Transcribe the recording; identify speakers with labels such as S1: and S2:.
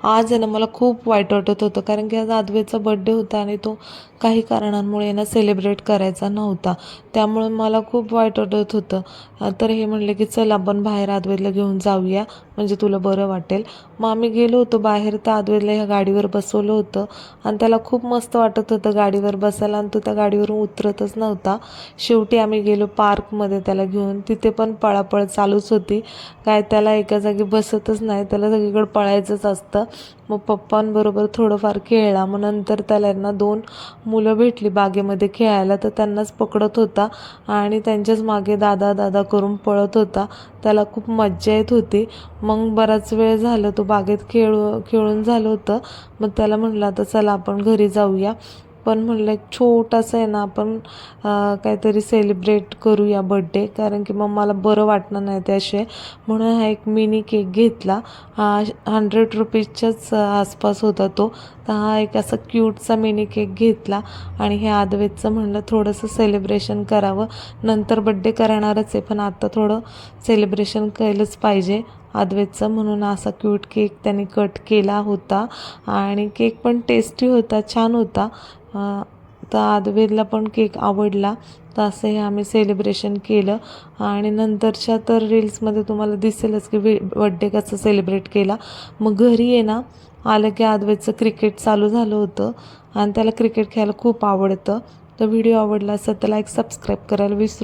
S1: आज आहे ना मला खूप वाईट वाटत होतं, कारण की आज आद्वेचा बड्डे होता आणि तो काही कारणांमुळे ना सेलिब्रेट करायचा नव्हता. त्यामुळे मला खूप वाईट वाटत होतं. तर हे म्हणले की चल आपण बाहेर आद्वेला घेऊन जाऊया, म्हणजे तुला बरं वाटेल. मग आम्ही गेलो होतो बाहेर, तर आद्वेला ह्या गाडीवर बसवलं होतं आणि त्याला खूप मस्त वाटत होतं गाडीवर बसायला, आणि तो त्या गाडीवरून उतरतच नव्हता. शेवटी आम्ही गेलो पार्कमध्ये त्याला घेऊन. तिथे पण पळापळ चालूच होती. काय त्याला एका जागी बसतच नाही, त्याला सगळीकडे पळायचंच असतं. मग पप्पांबरोबर थोडंफार खेळला. मग नंतर त्याला ना 2 मुलं भेटली बागेमध्ये खेळायला, तर त्यांनाच पकडत होता आणि त्यांच्याच मागे दादा दादा करून पळत होता. त्याला खूप मज्जा येत होती. मग बराच वेळ झालं तो बागेत खेळून झालं होतं. मग त्याला म्हटलं आता चला आपण घरी जाऊया. पण म्हणलं एक छोटासा आहे ना आपण काहीतरी सेलिब्रेट करूया बड्डे, कारण की मग मला बरं वाटणार नाही त्याशिवाय. म्हणून हा एक मिनी केक घेतला. हा 100 रुपीजच्याच आसपास होता तो. तर हा एक असा क्यूटचा मिनी केक घेतला आणि हे आद्वेचं म्हणलं थोडंसं सेलिब्रेशन करावं. नंतर बड्डे करणारच आहे, पण आता थोडं सेलिब्रेशन केलंच पाहिजे आद्वेचं, म्हणून असा क्यूट केक त्यांनी कट केला होता. आणि केक पण टेस्टी होता, छान होता. तर आद्वेला पण केक आवडला. तर असं हे आम्ही सेलिब्रेशन केलं. आणि नंतरच्या तर रील्समध्ये तुम्हाला दिसेलच की बड्डे कसं सेलिब्रेट केला. मग घरी आहे ना आलं की आद्वेचं क्रिकेट चालू झालं होतं आणि त्याला क्रिकेट खेळायला खूप आवडतं. तर व्हिडिओ आवडला असेल तर लाईक सबस्क्राईब करायला विसरू